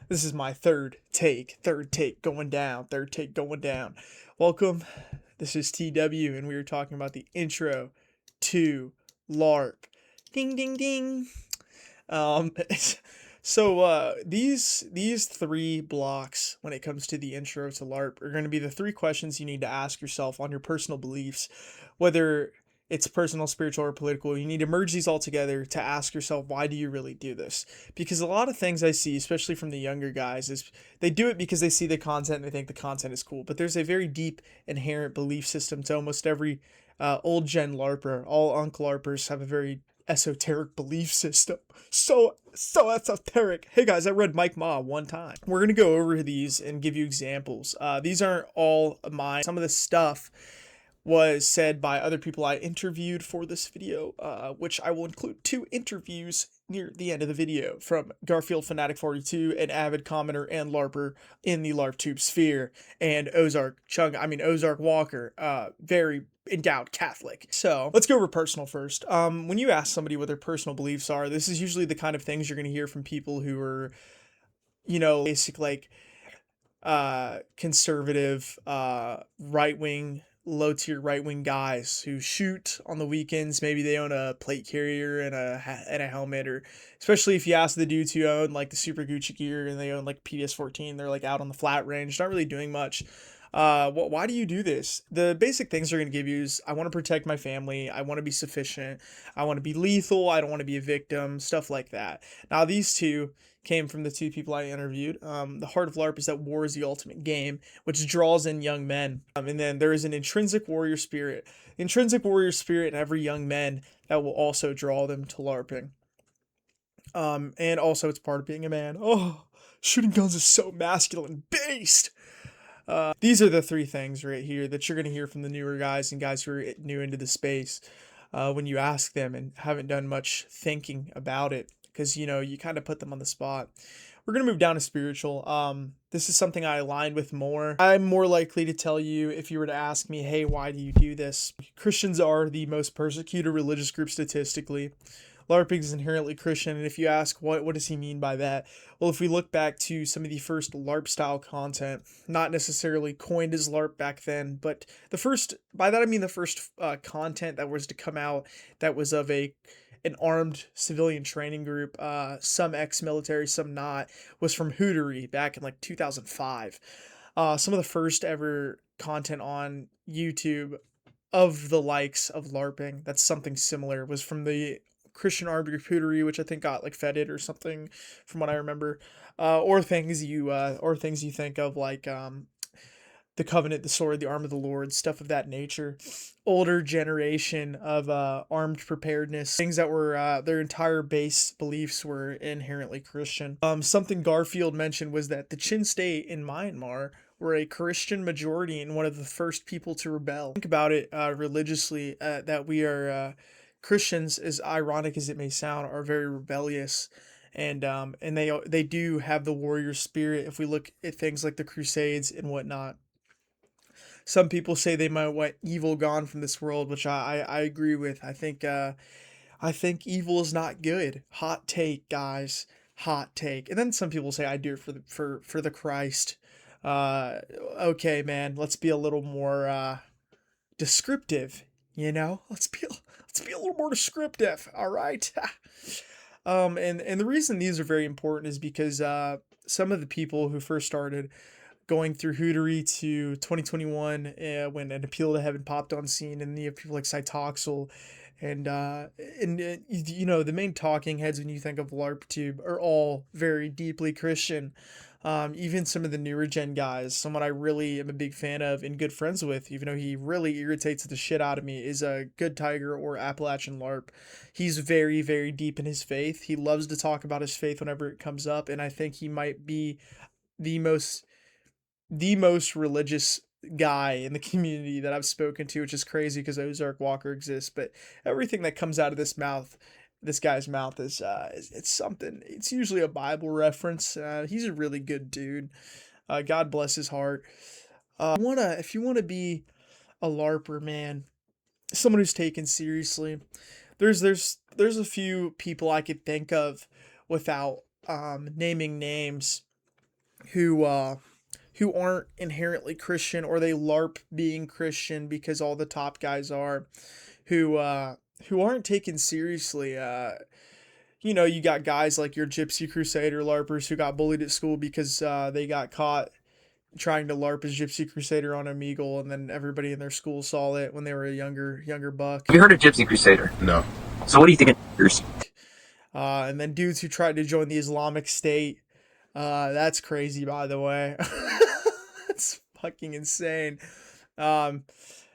This is my third take going down, third take going down. Welcome. This is TW, and we were talking about the intro to LARP. Ding, ding, ding. Um, these three blocks when it comes to the intro to LARP are going to be the three questions you need to ask yourself on your personal beliefs, whether it's personal, spiritual, or political. You need to merge these all together to ask yourself, why do you really do this? Because a lot of things I see, especially from the younger guys, is they do it because they see the content and they think the content is cool. But there's a very deep inherent belief system to almost every old gen LARPer. All Unc LARPers have a very esoteric belief system. So esoteric. Hey guys, I read Mike Ma one time. We're gonna go over these and give you examples. These aren't all mine. Some of the stuff was said by other people I interviewed for this video, which I will include two interviews near the end of the video from Garfield Fanatic 42, an avid commenter and LARPer in the LARPTube sphere, and Ozark Walker, very endowed Catholic. So let's go over personal first. When you ask somebody what their personal beliefs are, this is usually the kind of things you're going to hear from people who are, basic like conservative, right wing, low tier right wing guys who shoot on the weekends. Maybe they own a plate carrier and a helmet, or especially if you ask the dudes who own like the super Gucci gear and they own like PDS-14, they're like out on the flat range, not really doing much. Why do you do this? The basic things they're going to give you is, I want to protect my family. I want to be sufficient. I want to be lethal. I don't want to be a victim, stuff like that. Now, these two came from the two people I interviewed. The heart of LARP is that war is the ultimate game, which draws in young men. And then there is an intrinsic warrior spirit. Intrinsic warrior spirit in every young man that will also draw them to LARPing. And also it's part of being a man. Oh, shooting guns is so masculine based. These are the three things right here that you're going to hear from the newer guys and guys who are new into the space when you ask them and haven't done much thinking about it, because you kind of put them on the spot. We're going to move down to spiritual. This is something I aligned with more. I'm more likely to tell you if you were to ask me, hey, why do you do this? Christians are the most persecuted religious group statistically. LARPing is inherently Christian, and if you ask what does he mean by that? Well, if we look back to some of the first LARP style content, not necessarily coined as LARP back then, but the first, by that I mean the first content that was to come out that was of an armed civilian training group, some ex-military, some not, was from Hootery back in like 2005. Some of the first ever content on YouTube of the likes of LARPing, that's something similar, was from the Christian armed group Hootery, which I think got like feted or something from what I remember, or things you think of like the Covenant, the Sword, the Arm of the Lord, stuff of that nature. Older generation of armed preparedness, things that were their entire base beliefs were inherently Christian. Something Garfield mentioned was that the Chin State in Myanmar were a Christian majority and one of the first people to rebel. Think about it religiously, that we are Christians, as ironic as it may sound, are very rebellious. And they do have the warrior spirit. If we look at things like the Crusades and whatnot, some people say they might want evil gone from this world, which I agree with. I think evil is not good. Hot take, guys. Hot take. And then some people say I do it for the Christ. Okay, man. Let's be a little more descriptive. Let's be a little more descriptive. All right. And the reason these are very important is because some of the people who first started going through Hootery to 2021, when an Appeal to Heaven popped on scene, and you have people like Cytoxel and the main talking heads when you think of LARPTube are all very deeply Christian. Even some of the newer gen guys, someone I really am a big fan of and good friends with, even though he really irritates the shit out of me, is a Good Tiger or Appalachian LARP. He's very, very deep in his faith. He loves to talk about his faith whenever it comes up, and I think he might be the most religious guy in the community that I've spoken to, which is crazy because Ozark Walker exists. But everything that comes out of this guy's mouth is it's something. It's usually a Bible reference. He's a really good dude. God bless his heart. If you wanna be a LARPer, man, someone who's taken seriously, there's a few people I could think of without naming names. who who aren't inherently Christian, or they LARP being Christian because all the top guys are, who aren't taken seriously. You know, you got guys like your Gypsy Crusader LARPers who got bullied at school because they got caught trying to LARP as Gypsy Crusader on Omegle, and then everybody in their school saw it when they were a younger buck. Have you heard of Gypsy Crusader? No. So what do you think of yours? And then dudes who tried to join the Islamic State. That's crazy, by the way. That's fucking insane. Um,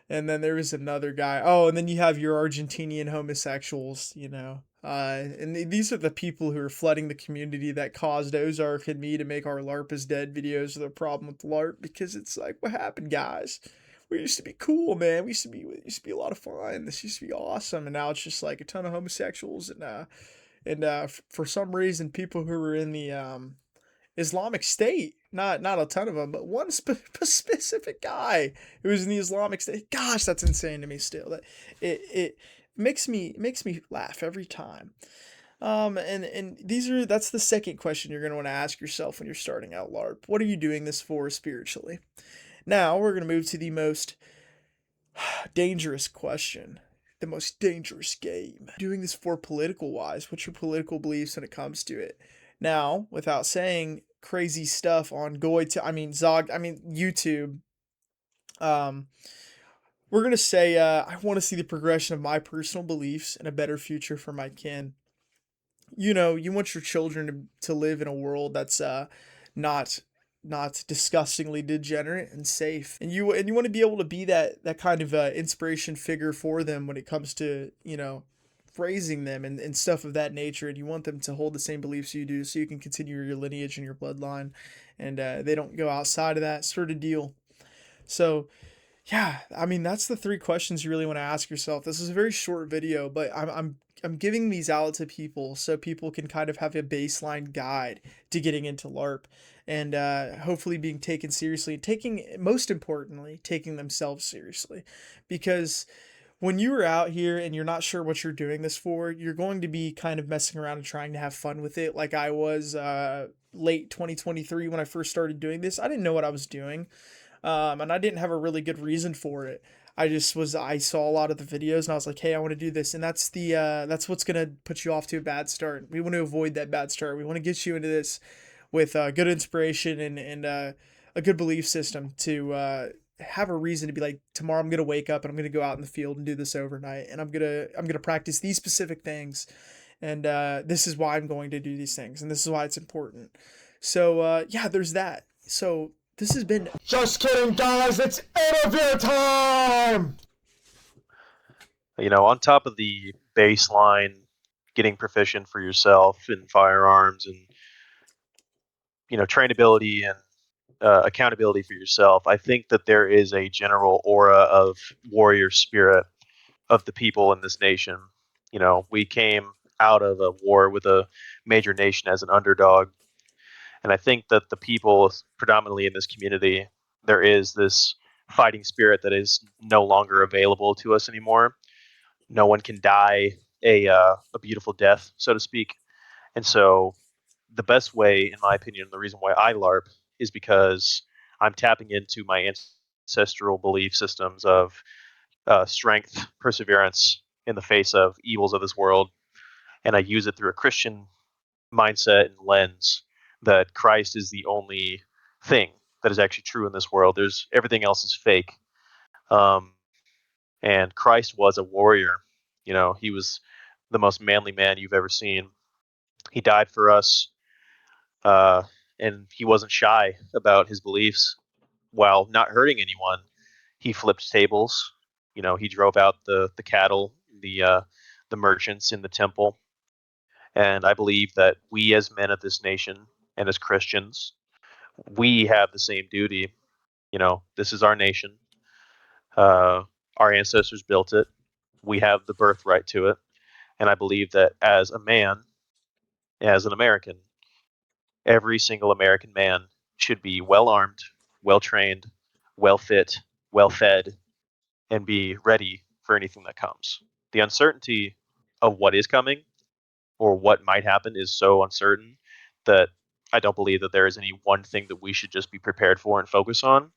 and then there was another guy. Oh, and then you have your Argentinian homosexuals, you know. And these are the people who are flooding the community that caused Ozark and me to make our LARP is dead videos of the problem with LARP, because it's like, what happened, guys? We used to be cool, man. It used to be a lot of fun. This used to be awesome, and now it's just like a ton of homosexuals, and for some reason, people who were in the Islamic State, not a ton of them, but one specific guy who was in the Islamic State. Gosh, that's insane to me. Still, that it makes me laugh every time. And that's the second question you're gonna want to ask yourself when you're starting out LARP. What are you doing this for spiritually? Now we're gonna move to the most dangerous question. The most dangerous game. Doing this for political wise. What's your political beliefs when it comes to it? Now, without saying crazy stuff on YouTube, um, we're gonna say I want to see the progression of my personal beliefs and a better future for my kin. You know, you want your children to live in a world that's not not disgustingly degenerate and safe, and you want to be able to be that kind of inspiration figure for them when it comes to, you know, raising them and stuff of that nature, and you want them to hold the same beliefs you do so you can continue your lineage and your bloodline, and they don't go outside of that sort of deal. So yeah, I mean, that's the three questions you really want to ask yourself. This is a very short video, but I'm giving these out to people so people can kind of have a baseline guide to getting into LARP, and hopefully being taken seriously, taking most importantly taking themselves seriously, because when you are out here and you're not sure what you're doing this for, you're going to be kind of messing around and trying to have fun with it. Like I was late 2023 when I first started doing this. I didn't know what I was doing, and I didn't have a really good reason for it. I saw a lot of the videos and I was like, hey, I want to do this, and that's what's gonna put you off to a bad start. We want to avoid that bad start. We want to get you into this with good inspiration and a good belief system to have a reason to be like, tomorrow I'm gonna wake up and I'm gonna go out in the field and do this overnight, and I'm gonna practice these specific things, and this is why I'm going to do these things, and this is why it's important. So yeah, there's that. So this has been. Just kidding, guys. It's interview time. You know, on top of the baseline, getting proficient for yourself in firearms and, you know, trainability and accountability for yourself, I think that there is a general aura of warrior spirit of the people in this nation. You know, we came out of a war with a major nation as an underdog, and I think that the people predominantly in this community, there is this fighting spirit that is no longer available to us anymore. No one can die a beautiful death, so to speak. And so the best way, in my opinion, the reason why I LARP is because I'm tapping into my ancestral belief systems of strength, perseverance in the face of evils of this world, and I use it through a Christian mindset and lens that Christ is the only thing that is actually true in this world. There's everything else is fake. Um, and Christ was a warrior. You know, he was the most manly man you've ever seen. He died for us, uh, and he wasn't shy about his beliefs while not hurting anyone. He flipped tables. You know, he drove out the cattle, the merchants in the temple. And I believe that we, as men of this nation and as Christians, we have the same duty. You know, this is our nation. Our ancestors built it. We have the birthright to it. And I believe that as a man, as an American, every single American man should be well armed, well trained, well fit, well fed, and be ready for anything that comes. The uncertainty of what is coming or what might happen is so uncertain that I don't believe that there is any one thing that we should just be prepared for and focus on,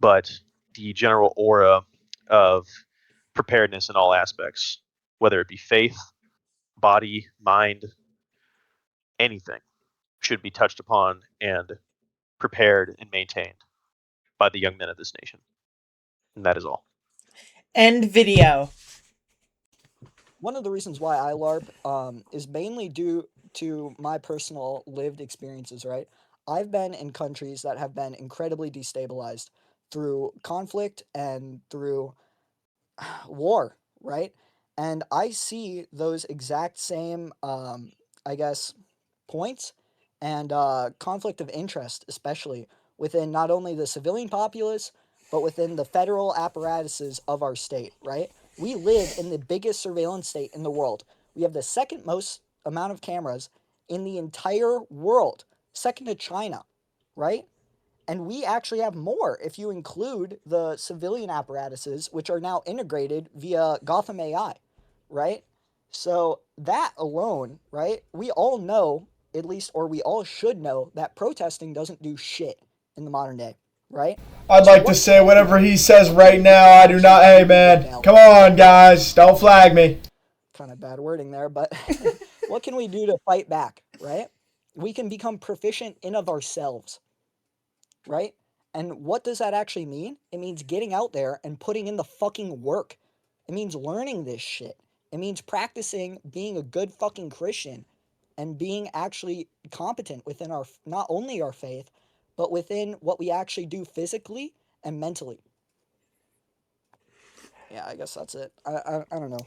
but the general aura of preparedness in all aspects, whether it be faith, body, mind, anything, should be touched upon and prepared and maintained by the young men of this nation. And that is all. End video. One of the reasons why I LARP is mainly due to my personal lived experiences, right? I've been in countries that have been incredibly destabilized through conflict and through war, right? And I see those exact same, I guess, points and conflict of interest, especially within not only the civilian populace, but within the federal apparatuses of our state, right? We live in the biggest surveillance state in the world. We have the second most amount of cameras in the entire world, second to China, right? And we actually have more if you include the civilian apparatuses, which are now integrated via Gotham AI, right? So that alone, right? We all know, at least, or we all should know, that protesting doesn't do shit in the modern day, right? I'd So like to what say can we whatever do? he says What right can now. we I do not. actually Hey, do right man. now? Come on, guys. Don't flag me. Kind of bad wording there, but what can we do to fight back, right? We can become proficient in of ourselves, right? And what does that actually mean? It means getting out there and putting in the fucking work. It means learning this shit. It means practicing being a good fucking Christian and being actually competent within our, not only our faith, but within what we actually do physically and mentally. Yeah, I guess that's it. I don't know.